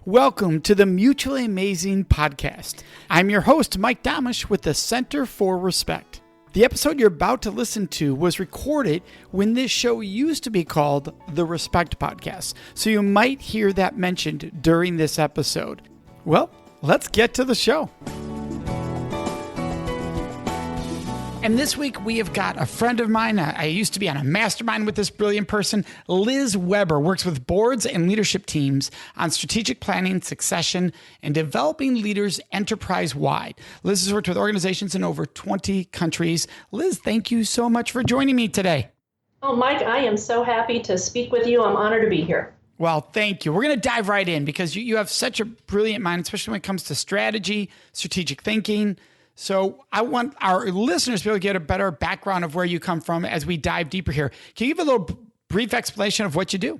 Welcome to the Mutually Amazing Podcast. I'm your host, Mike Domish with the Center for Respect. The episode you're about to listen to was recorded when this show used to be called the Respect Podcast, so you might hear that mentioned during this episode. Well, let's get to the show. And this week we have got a friend of mine. I used to be on a mastermind with this brilliant person. Liz Weber works with boards and leadership teams on strategic planning, succession, and developing leaders enterprise-wide. Liz has worked with organizations in over 20 countries. Liz, thank you so much for joining me today. Oh, Mike, I am so happy to speak with you. I'm honored to be here. Well, thank you. We're going to dive right in because you have such a brilliant mind, especially when it comes to strategy, strategic thinking. So I want our listeners to be able to get a better background of where you come from as we dive deeper here. Can you give a little brief explanation of what you do?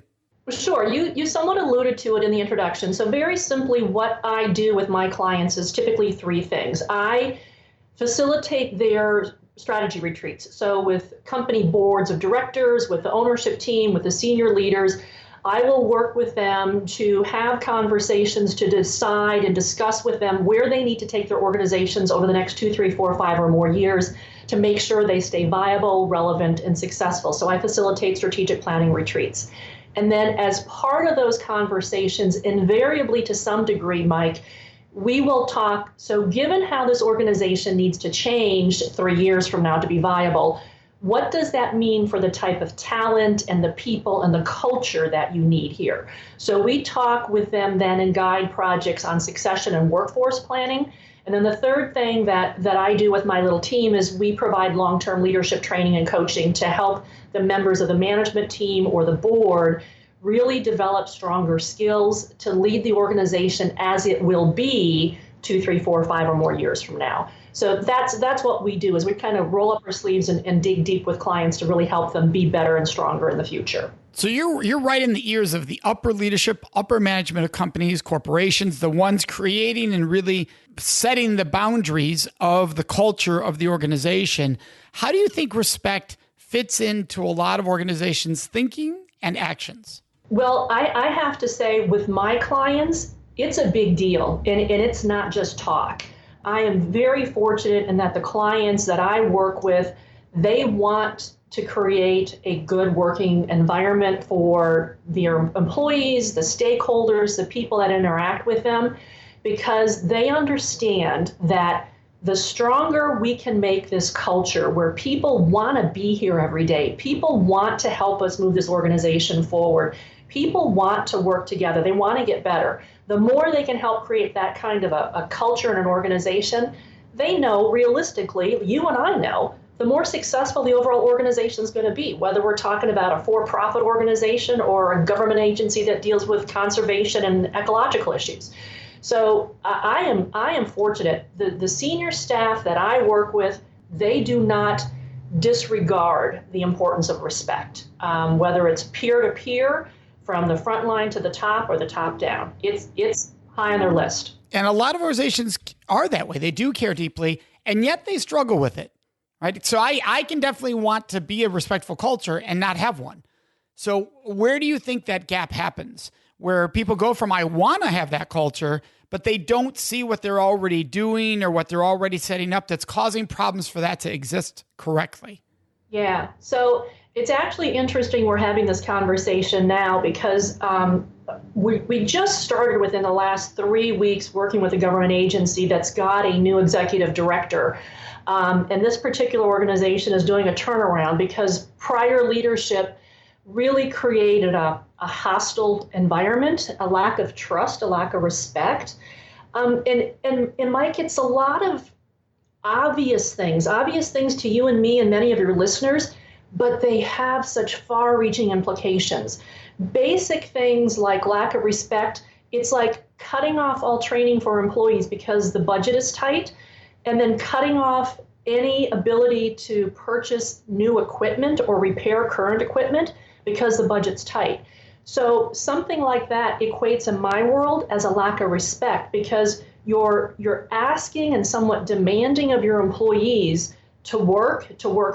Sure. You somewhat alluded to it in the introduction. So very simply, what I do with my clients is typically three things. I facilitate their strategy retreats. So with company boards of directors, with the ownership team, with the senior leaders, I will work with them to have conversations to decide and discuss with them where they need to take their organizations over the next 2, 3, 4, 5 or more years to make sure they stay viable, relevant, and successful. So I facilitate strategic planning retreats. And then as part of those conversations, invariably to some degree, Mike, we will talk. So given how this organization needs to change 3 years from now to be viable, what does that mean for the type of talent and the people and the culture that you need here? So we talk with them then and guide projects on succession and workforce planning. And then the third thing that I do with my little team is we provide long-term leadership training and coaching to help the members of the management team or the board really develop stronger skills to lead the organization as it will be 2, 3, 4, 5 or more years from now. So that's what we do, is we kind of roll up our sleeves and dig deep with clients to really help them be better and stronger in the future. So you're right in the ears of the upper leadership, upper management of companies, corporations, the ones creating and really setting the boundaries of the culture of the organization. How do you think respect fits into a lot of organizations' thinking and actions? Well, I have to say with my clients, it's a big deal, and it's not just talk. I am very fortunate in that the clients that I work with, they want to create a good working environment for their employees, the stakeholders, the people that interact with them, because they understand that the stronger we can make this culture where people want to be here every day, people want to help us move this organization forward, people want to work together, they want to get better. The more they can help create that kind of a culture in an organization, they know realistically, you and I know, the more successful the overall organization is going to be, whether we're talking about a for-profit organization or a government agency that deals with conservation and ecological issues. So I am fortunate. The senior staff that I work with, they do not disregard the importance of respect, whether it's peer-to-peer, from the front line to the top or the top down. It's high on their list. And a lot of organizations are that way. They do care deeply, and yet they struggle with it, right? So I can definitely want to be a respectful culture and not have one. So where do you think that gap happens? Where people go from, I want to have that culture, but they don't see what they're already doing or what they're already setting up that's causing problems for that to exist correctly? Yeah. So it's actually interesting we're having this conversation now because we just started within the last 3 weeks working with a government agency that's got a new executive director. And this particular organization is doing a turnaround because prior leadership really created a hostile environment, a lack of trust, a lack of respect. And Mike, it's a lot of obvious things to you and me and many of your listeners, but they have such far-reaching implications. Basic things like lack of respect, it's like cutting off all training for employees because the budget is tight, and then cutting off any ability to purchase new equipment or repair current equipment because the budget's tight. So something like that equates in my world as a lack of respect because you're asking and somewhat demanding of your employees to work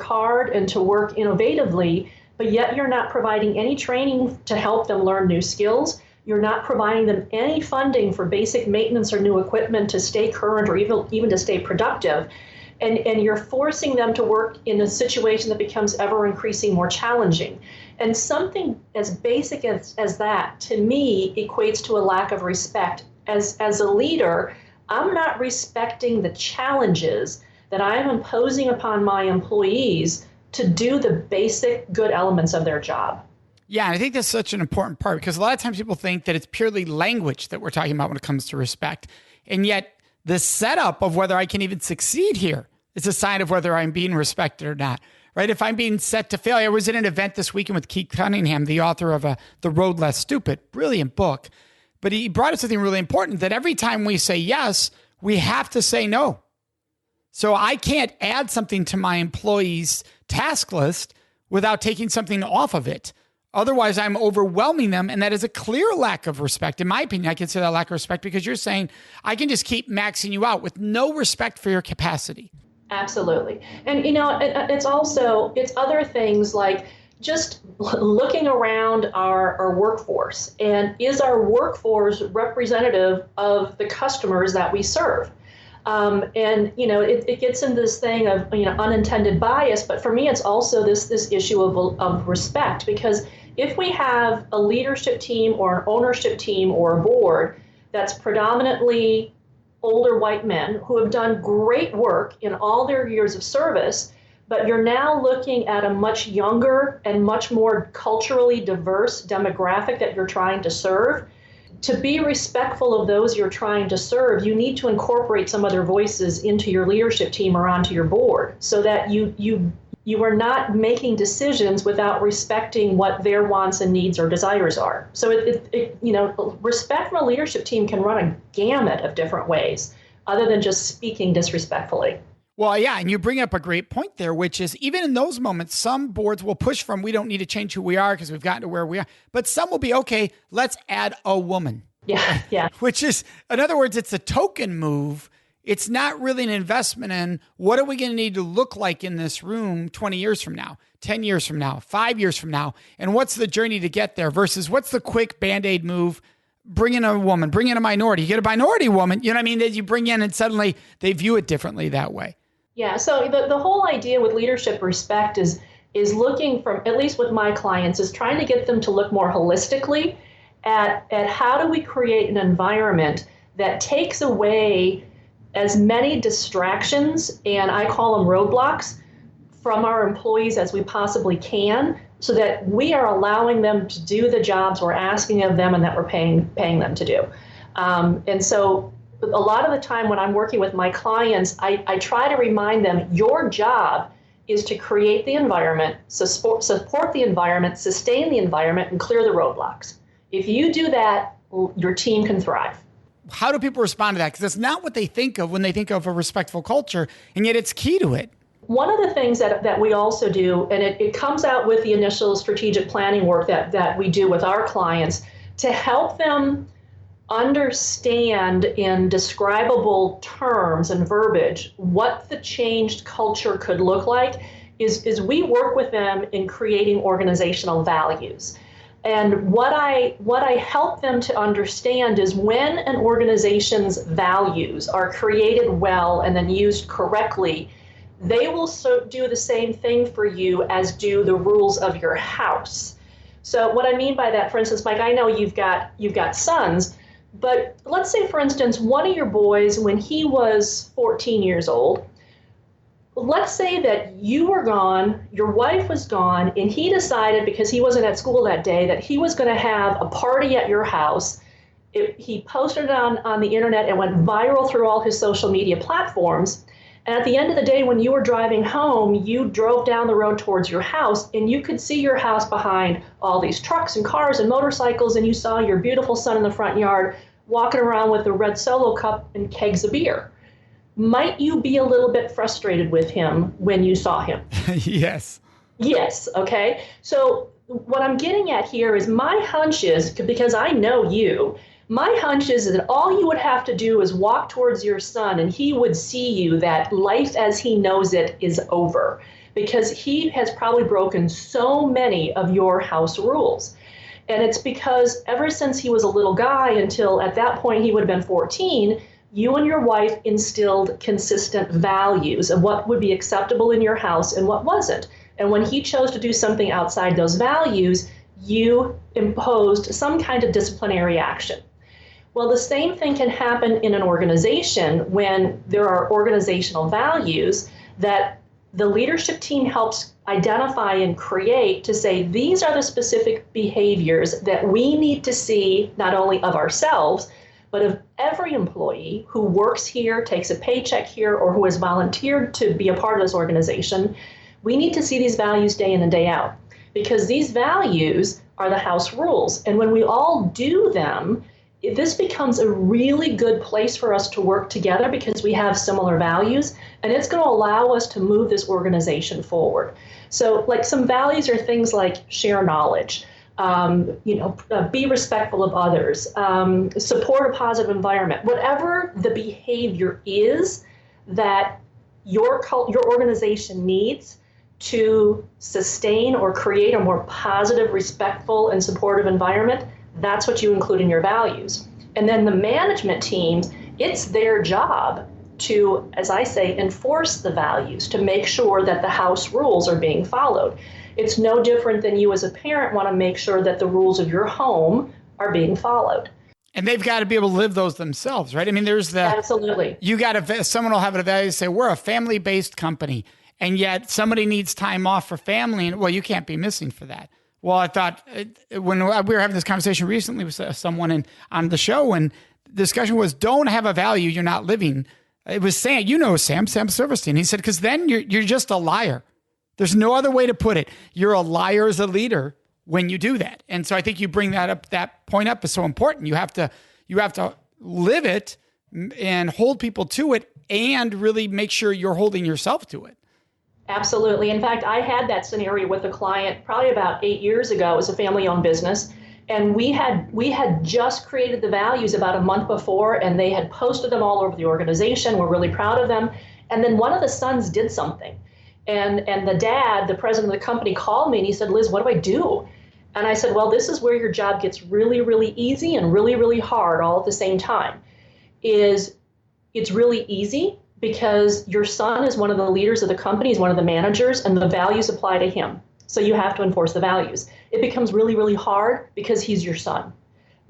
hard and to work innovatively, but yet you're not providing any training to help them learn new skills. You're not providing them any funding for basic maintenance or new equipment to stay current or even to stay productive. And you're forcing them to work in a situation that becomes ever increasing more challenging. And something as basic as that, to me, equates to a lack of respect. As a leader, I'm not respecting the challenges that I'm imposing upon my employees to do the basic good elements of their job. Yeah, and I think that's such an important part because a lot of times people think that it's purely language that we're talking about when it comes to respect. And yet the setup of whether I can even succeed here is a sign of whether I'm being respected or not, right? If I'm being set to failure. I was at an event this weekend with Keith Cunningham, the author of The Road Less Stupid, brilliant book. But he brought up something really important, that every time we say yes, we have to say no. So I can't add something to my employees' task list without taking something off of it. Otherwise, I'm overwhelming them, and that is a clear lack of respect. In my opinion, I consider that lack of respect because you're saying, I can just keep maxing you out with no respect for your capacity. Absolutely. And, it's other things like just looking around our workforce. And is our workforce representative of the customers that we serve? It gets into this thing of, unintended bias. But for me, it's also this issue of respect, because if we have a leadership team or an ownership team or a board that's predominantly older white men who have done great work in all their years of service, but you're now looking at a much younger and much more culturally diverse demographic that you're trying to serve, to be respectful of those you're trying to serve, you need to incorporate some of their voices into your leadership team or onto your board so that you are not making decisions without respecting what their wants and needs or desires are. So respect from a leadership team can run a gamut of different ways other than just speaking disrespectfully. Well, yeah, and you bring up a great point there, which is even in those moments, some boards will push from, we don't need to change who we are because we've gotten to where we are. But some will be, okay, let's add a woman. Yeah. Which is, in other words, it's a token move. It's not really an investment in what are we going to need to look like in this room 20 years from now, 10 years from now, 5 years from now, and what's the journey to get there versus what's the quick Band-Aid move. Bring in a woman, bring in a minority. You get a minority woman, you know what I mean, that you bring in and suddenly they view it differently that way. Yeah, so the whole idea with leadership respect is looking from, at least with my clients, is trying to get them to look more holistically at how do we create an environment that takes away as many distractions, and I call them roadblocks, from our employees as we possibly can, so that we are allowing them to do the jobs we're asking of them and that we're paying them to do. And so a lot of the time when I'm working with my clients, I try to remind them, your job is to create the environment, support the environment, sustain the environment, and clear the roadblocks. If you do that, your team can thrive. How do people respond to that? Because that's not what they think of when they think of a respectful culture, and yet it's key to it. One of the things that we also do, and it comes out with the initial strategic planning work that we do with our clients, to help them understand in describable terms and verbiage what the changed culture could look like, is we work with them in creating organizational values. And what I help them to understand is when an organization's values are created well and then used correctly, they will do the same thing for you as do the rules of your house. So what I mean by that, for instance, Mike, I know you've got sons, but let's say, for instance, one of your boys, when he was 14 years old, let's say that you were gone, your wife was gone, and he decided, because he wasn't at school that day, that he was going to have a party at your house. He posted it on the internet and went viral through all his social media platforms. And at the end of the day, when you were driving home, you drove down the road towards your house, and you could see your house behind all these trucks and cars and motorcycles, and you saw your beautiful son in the front yard walking around with a red Solo cup and kegs of beer. Might you be a little bit frustrated with him when you saw him? Yes. Yes, okay. So what I'm getting at here is my hunch is, because I know you, my hunch is that all you would have to do is walk towards your son and he would see you that life as he knows it is over, because he has probably broken so many of your house rules. And it's because ever since he was a little guy until at that point he would have been 14, you and your wife instilled consistent values of what would be acceptable in your house and what wasn't. And when he chose to do something outside those values, you imposed some kind of disciplinary action. Well, the same thing can happen in an organization when there are organizational values that the leadership team helps identify and create to say, these are the specific behaviors that we need to see not only of ourselves, but of every employee who works here, takes a paycheck here, or who has volunteered to be a part of this organization. We need to see these values day in and day out, because these values are the house rules. And when we all do them, this becomes a really good place for us to work together because we have similar values, and it's going to allow us to move this organization forward. So like some values are things like share knowledge, be respectful of others, support a positive environment, whatever the behavior is that your organization needs to sustain or create a more positive, respectful, and supportive environment. That's what you include in your values. And then the management teams, it's their job to, as I say, enforce the values, to make sure that the house rules are being followed. It's no different than you as a parent want to make sure that the rules of your home are being followed. And they've got to be able to live those themselves, right? I mean, there's the... Absolutely. You got to, someone will have a value say, we're a family-based company, and yet somebody needs time off for family, and well, you can't be missing for that. Well, I thought when we were having this conversation recently with someone on the show, and the discussion was, don't have a value you're not living. It was Sam, Sam Silverstein. He said, because then you're just a liar. There's no other way to put it. You're a liar as a leader when you do that. And so I think you bring that up. That point up is so important. You have to live it and hold people to it, and really make sure you're holding yourself to it. Absolutely. In fact, I had that scenario with a client probably about 8 years ago. It was a family-owned business. And we had just created the values about a month before, and they had posted them all over the organization. We're really proud of them. And then one of the sons did something. And the dad, the president of the company, called me and he said, Liz, what do I do? And I said, well, this is where your job gets really, really easy and really, really hard all at the same time. It's really easy because your son is one of the leaders of the company, he's one of the managers, and the values apply to him. So you have to enforce the values. It becomes really, really hard because he's your son.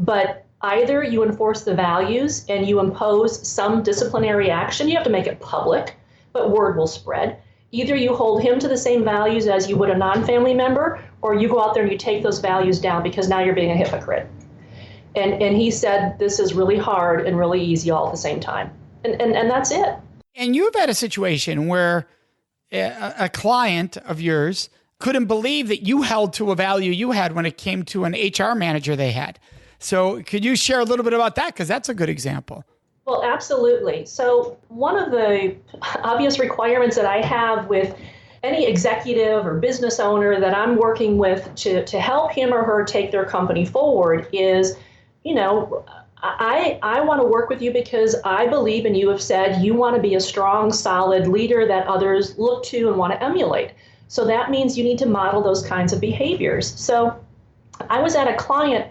But either you enforce the values and you impose some disciplinary action, you have to make it public, but word will spread. Either you hold him to the same values as you would a non-family member, or you go out there and you take those values down because now you're being a hypocrite. And he said, this is really hard and really easy all at the same time. And that's it. And you've had a situation where a client of yours couldn't believe that you held to a value you had when it came to an HR manager they had. So could you share a little bit about that? Because that's a good example. Well, absolutely. So one of the obvious requirements that I have with any executive or business owner that I'm working with to help him or her take their company forward is, I want to work with you because I believe, and you have said you want to be a strong, solid leader that others look to and want to emulate. So that means you need to model those kinds of behaviors. So I was at a client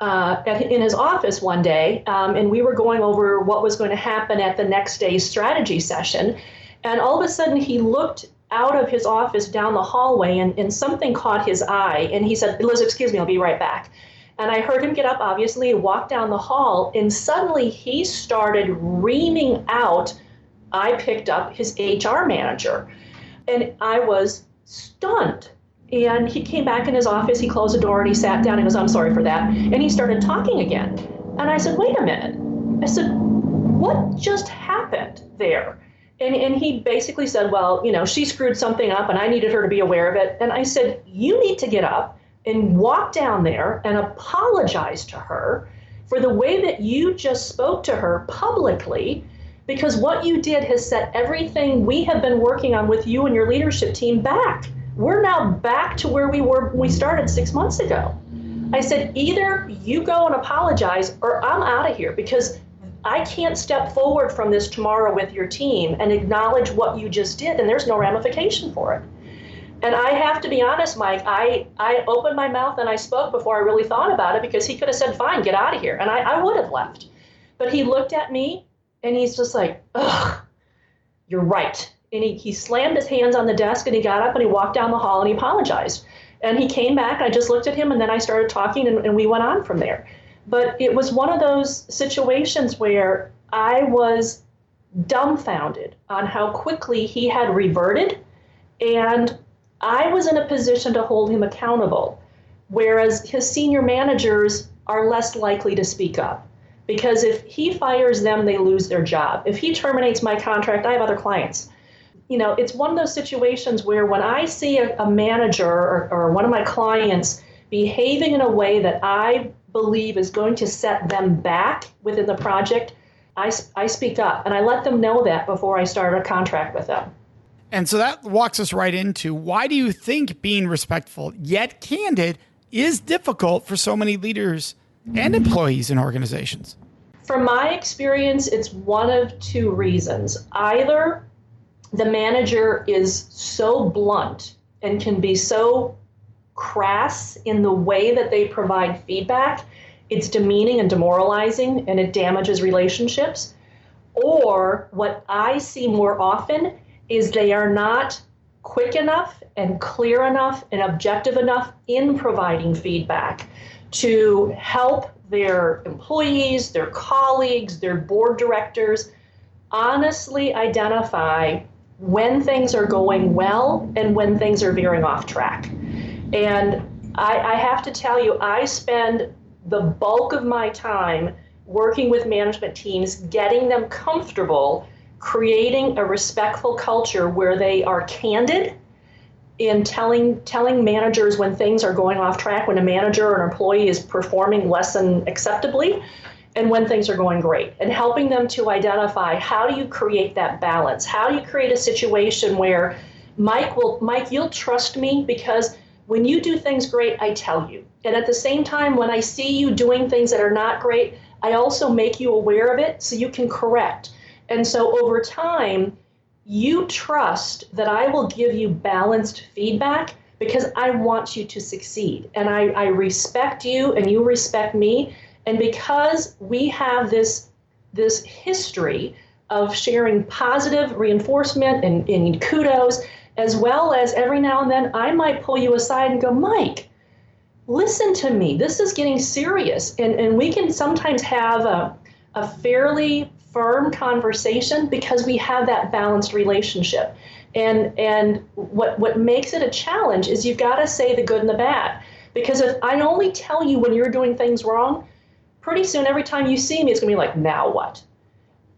in his office one day, and we were going over what was going to happen at the next day's strategy session. And all of a sudden, he looked out of his office down the hallway, and something caught his eye. And he said, Liz, excuse me, I'll be right back. And I heard him get up, obviously, and walk down the hall. And suddenly, he started reaming out, I picked up his HR manager. And I was stunned. And he came back in his office, he closed the door, and he sat down and goes, I'm sorry for that. And he started talking again. And I said, wait a minute. I said, what just happened there? And he basically said, well, she screwed something up and I needed her to be aware of it. And I said, you need to get up and walk down there and apologize to her for the way that you just spoke to her publicly, because what you did has set everything we have been working on with you and your leadership team back. We're now back to where we were when we started 6 months ago. I said, either you go and apologize or I'm out of here, because I can't step forward from this tomorrow with your team and acknowledge what you just did, and there's no ramification for it. And I have to be honest, Mike, I opened my mouth and I spoke before I really thought about it, because he could have said, fine, get out of here. And I would have left. But he looked at me and he's just like, ugh, you're right. And he slammed his hands on the desk and he got up and he walked down the hall and he apologized. And he came back, I just looked at him, and then I started talking, and we went on from there. But it was one of those situations where I was dumbfounded on how quickly he had reverted, and I was in a position to hold him accountable, whereas his senior managers are less likely to speak up. Because if he fires them, they lose their job. If he terminates my contract, I have other clients. It's one of those situations where when I see a manager or one of my clients behaving in a way that I believe is going to set them back within the project, I speak up and I let them know that before I start a contract with them. And so that walks us right into, why do you think being respectful yet candid is difficult for so many leaders and employees in organizations? From my experience, it's one of two reasons. Either the manager is so blunt and can be so crass in the way that they provide feedback, it's demeaning and demoralizing, and it damages relationships. Or what I see more often is they are not quick enough and clear enough and objective enough in providing feedback to help their employees, their colleagues, their board directors honestly identify when things are going well and when things are veering off track. And I have to tell you, I spend the bulk of my time working with management teams, getting them comfortable, creating a respectful culture where they are candid in telling managers when things are going off track, when a manager or an employee is performing less than acceptably, and when things are going great, and helping them to identify, how do you create that balance? How do you create a situation where Mike, you'll trust me because when you do things great, I tell you. And at the same time, when I see you doing things that are not great, I also make you aware of it so you can correct. And so over time, you trust that I will give you balanced feedback because I want you to succeed. And I respect you and you respect me. And because we have this history of sharing positive reinforcement and kudos, as well as every now and then I might pull you aside and go, Mike, listen to me. This is getting serious. And we can sometimes have a fairly firm conversation because we have that balanced relationship. And what makes it a challenge is you've got to say the good and the bad. Because if I only tell you when you're doing things wrong, pretty soon every time you see me, it's going to be like, now what?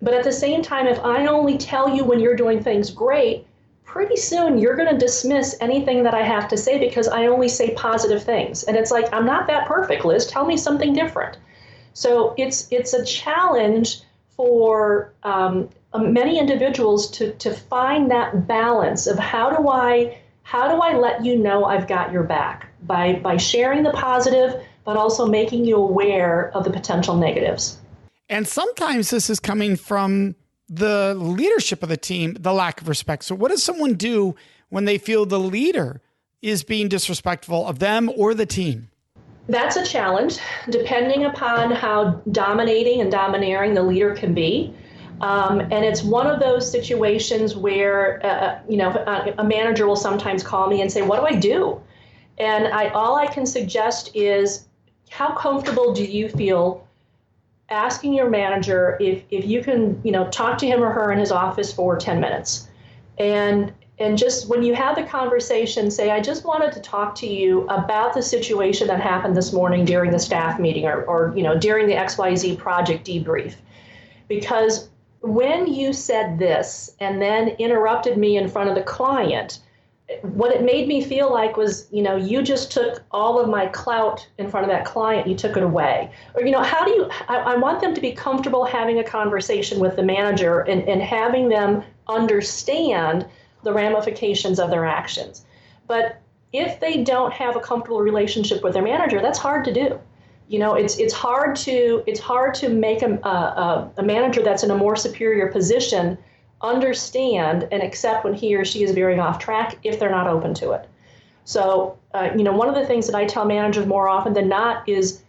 But at the same time, if I only tell you when you're doing things great, pretty soon you're going to dismiss anything that I have to say because I only say positive things. And it's like, I'm not that perfect, Liz. Tell me something different. So it's a challenge for many individuals to find that balance of how do I let you know I've got your back by sharing the positive, but also making you aware of the potential negatives. And sometimes this is coming from the leadership of the team, the lack of respect. So what does someone do when they feel the leader is being disrespectful of them or the team? That's a challenge, depending upon how dominating and domineering the leader can be. And it's one of those situations where, a manager will sometimes call me and say, what do I do? And all I can suggest is, how comfortable do you feel asking your manager if you can, talk to him or her in his office for 10 minutes? And just when you have the conversation, say, I just wanted to talk to you about the situation that happened this morning during the staff meeting or during the XYZ project debrief. Because when you said this and then interrupted me in front of the client, what it made me feel like was, you just took all of my clout in front of that client, you took it away. Or, I want them to be comfortable having a conversation with the manager and having them understand the ramifications of their actions. But if they don't have a comfortable relationship with their manager, that's hard to do. It's hard to make a manager that's in a more superior position understand and accept when he or she is veering off track if they're not open to it. So, one of the things that I tell managers more often than not is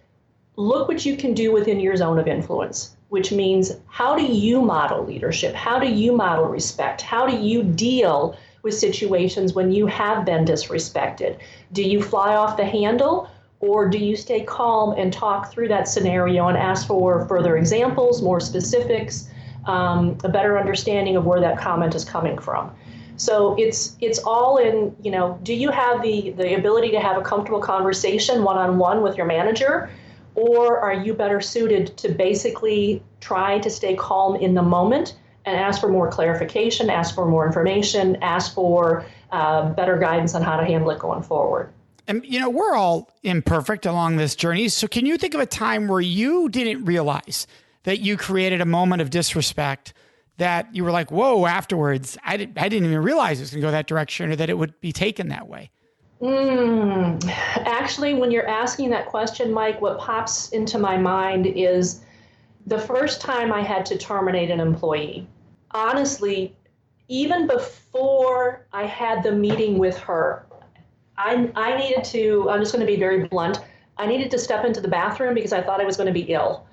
look what you can do within your zone of influence, which means how do you model leadership? How do you model respect? How do you deal with situations when you have been disrespected? Do you fly off the handle, or do you stay calm and talk through that scenario and ask for further examples, more specifics, a better understanding of where that comment is coming from? So it's all in, do you have the ability to have a comfortable conversation one-on-one with your manager, or are you better suited to basically try to stay calm in the moment and ask for more clarification, ask for more information, ask for better guidance on how to handle it going forward? And, we're all imperfect along this journey. So can you think of a time where you didn't realize that you created a moment of disrespect that you were like, whoa, afterwards, I didn't even realize it was going to go that direction or that it would be taken that way? Actually, when you're asking that question, Mike, what pops into my mind is the first time I had to terminate an employee. Honestly, even before I had the meeting with her, I needed to, I'm just going to be very blunt, I needed to step into the bathroom because I thought I was going to be ill.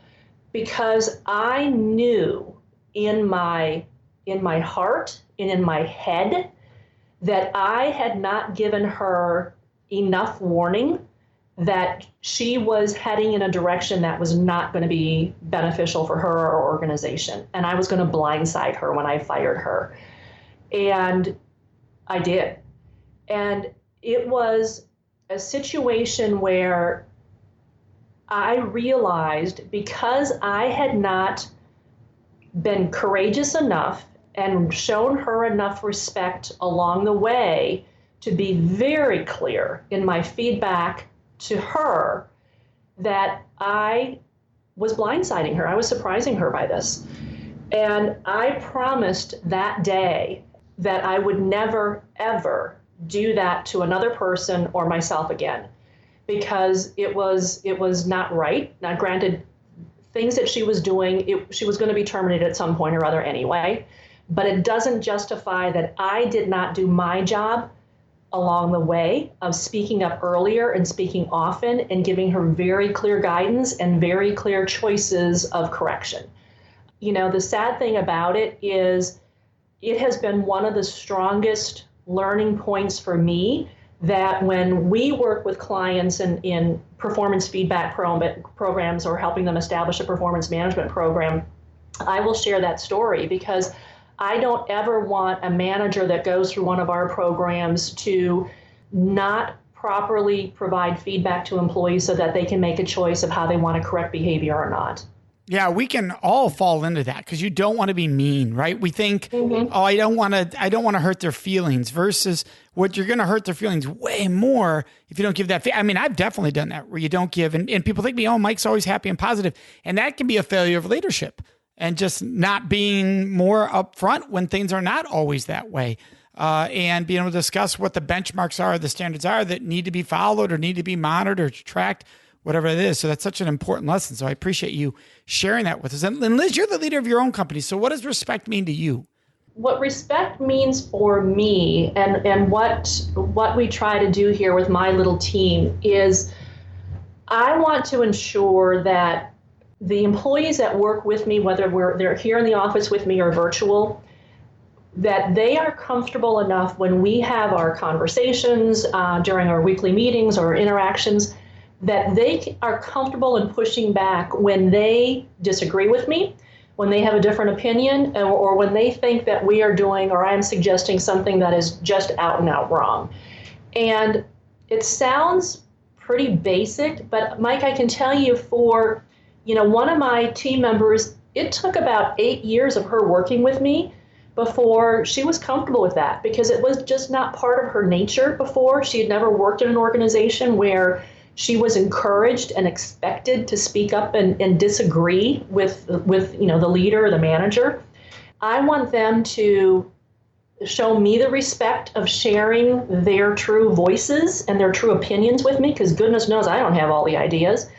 Because I knew in my heart and in my head that I had not given her enough warning that she was heading in a direction that was not going to be beneficial for her or organization. And I was going to blindside her when I fired her. And I did. And it was a situation where I realized, because I had not been courageous enough and shown her enough respect along the way to be very clear in my feedback to her, that I was blindsiding her. I was surprising her by this. And I promised that day that I would never, ever do that to another person or myself again, because it was not right. Now, granted, things that she was doing, she was going to be terminated at some point or other anyway, but it doesn't justify that I did not do my job along the way of speaking up earlier and speaking often and giving her very clear guidance and very clear choices of correction. The sad thing about it is it has been one of the strongest learning points for me, that when we work with clients in performance feedback programs or helping them establish a performance management program, I will share that story, because I don't ever want a manager that goes through one of our programs to not properly provide feedback to employees so that they can make a choice of how they want to correct behavior or not. Yeah, we can all fall into that because you don't want to be mean, right? We think, oh, I don't want to hurt their feelings, versus what you're going to hurt their feelings way more if you don't give that. I mean, I've definitely done that where you don't give, and people think, oh, Mike's always happy and positive. And that can be a failure of leadership and just not being more upfront when things are not always that way. And being able to discuss what the benchmarks are, the standards are that need to be followed or need to be monitored or tracked, whatever it is. So that's such an important lesson. So I appreciate you sharing that with us. And Liz, you're the leader of your own company. So what does respect mean to you? What respect means for me, and what we try to do here with my little team, is I want to ensure that the employees that work with me, whether they're here in the office with me or virtual, that they are comfortable enough when we have our conversations during our weekly meetings or interactions, that they are comfortable in pushing back when they disagree with me, when they have a different opinion, or when they think that we are doing or I'm suggesting something that is just out and out wrong. And it sounds pretty basic, but Mike, I can tell you, for one of my team members, it took about 8 years of her working with me before she was comfortable with that, because it was just not part of her nature before. She had never worked in an organization where she was encouraged and expected to speak up and disagree with the leader or the manager. I want them to show me the respect of sharing their true voices and their true opinions with me, because goodness knows I don't have all the ideas.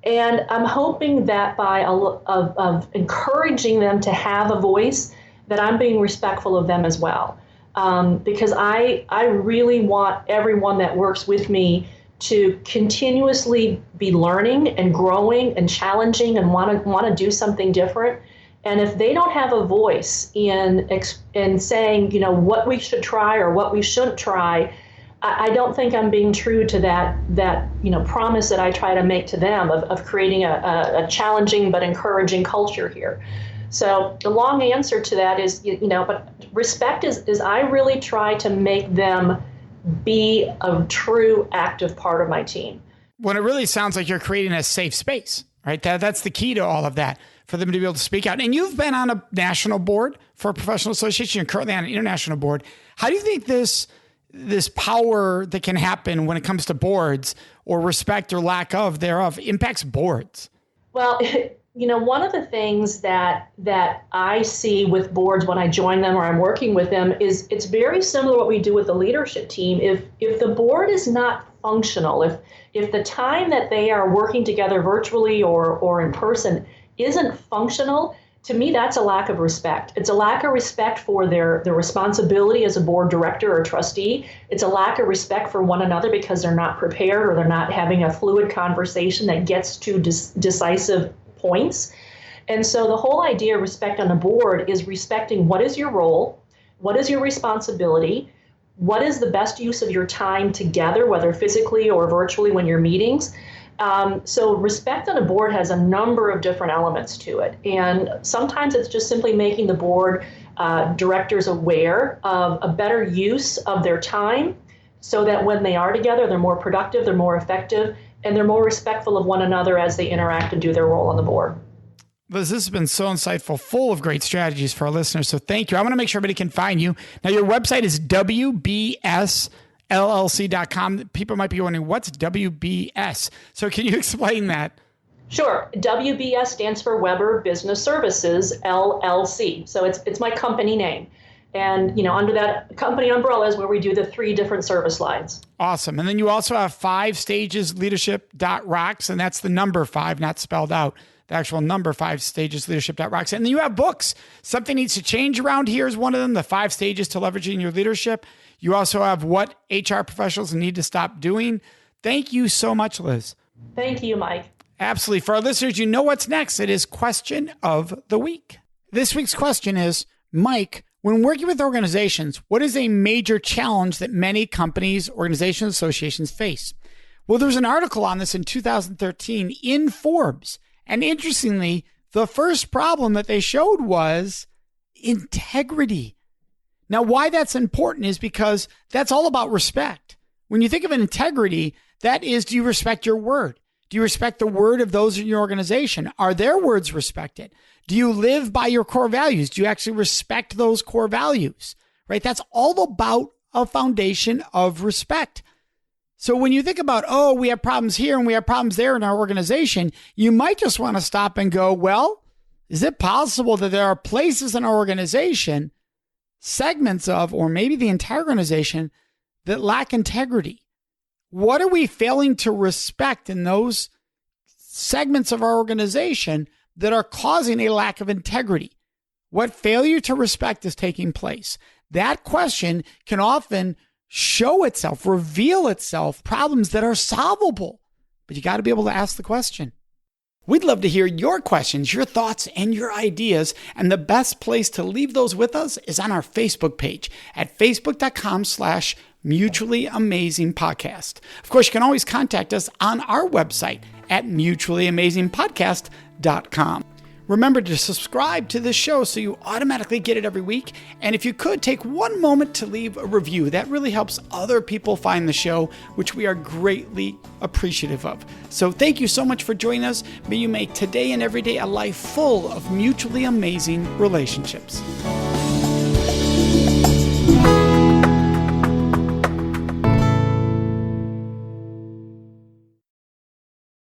And I'm hoping that by of encouraging them to have a voice, that I'm being respectful of them as well. because I really want everyone that works with me to continuously be learning and growing and challenging and want to do something different. And if they don't have a voice in saying, what we should try or what we shouldn't try, I don't think I'm being true to that promise that I try to make to them of creating a challenging but encouraging culture here. So the long answer to that is, but respect is I really try to make them be a true active part of my team. Well, it really sounds like you're creating a safe space, right? That's the key to all of that, for them to be able to speak out. And you've been on a national board for a professional association. You're currently on an international board. How do you think this power that can happen when it comes to boards, or respect or lack of thereof, impacts boards? Well, one of the things that I see with boards when I join them or I'm working with them is it's very similar to what we do with the leadership team. If the board is not functional, if the time that they are working together virtually or in person isn't functional, to me, that's a lack of respect. It's a lack of respect for their responsibility as a board director or trustee. It's a lack of respect for one another because they're not prepared or they're not having a fluid conversation that gets to decisive points. And so the whole idea of respect on a board is respecting what is your role, what is your responsibility, what is the best use of your time together, whether physically or virtually when you're meetings. So respect on a board has a number of different elements to it. And sometimes it's just simply making the board directors aware of a better use of their time so that when they are together, they're more productive, they're more effective, and they're more respectful of one another as they interact and do their role on the board. Liz, this has been so insightful, full of great strategies for our listeners. So thank you. I want to make sure everybody can find you. Now, your website is WBSLLC.com. People might be wondering, what's WBS? So can you explain that? Sure. WBS stands for Weber Business Services, LLC. So it's my company name. And, under that company umbrella is where we do the 3 different service lines. Awesome. And then you also have 5stagesleadership.rocks, and that's the number 5, not spelled out. The actual number 5stagesleadership.rocks. And then you have books. Something Needs to Change Around Here is one of them, the 5 Stages to Leveraging Your Leadership. You also have What HR Professionals Need to Stop Doing. Thank you so much, Liz. Thank you, Mike. Absolutely. For our listeners, you know what's next. It is Question of the Week. This week's question is, Mike, when working with organizations, what is a major challenge that many companies, organizations, associations face? Well, there was an article on this in 2013 in Forbes. And interestingly, the first problem that they showed was integrity. Now, why that's important is because that's all about respect. When you think of an integrity, that is, do you respect your word? Do you respect the word of those in your organization? Are their words respected? Do you live by your core values? Do you actually respect those core values? Right? That's all about a foundation of respect. So when you think about, we have problems here and we have problems there in our organization, you might just want to stop and go, well, is it possible that there are places in our organization, segments of, or maybe the entire organization, that lack integrity? What are we failing to respect in those segments of our organization that are causing a lack of integrity? What failure to respect is taking place? That question can often show itself, reveal itself, problems that are solvable. But you got to be able to ask the question. We'd love to hear your questions, your thoughts, and your ideas. And the best place to leave those with us is on our Facebook page at facebook.com/Mutually Amazing Podcast. Of course, you can always contact us on our website at mutuallyamazingpodcast.com. Remember to subscribe to this show so you automatically get it every week. And if you could, take one moment to leave a review. That really helps other people find the show, which we are greatly appreciative of. So thank you so much for joining us. May you make today and every day a life full of mutually amazing relationships.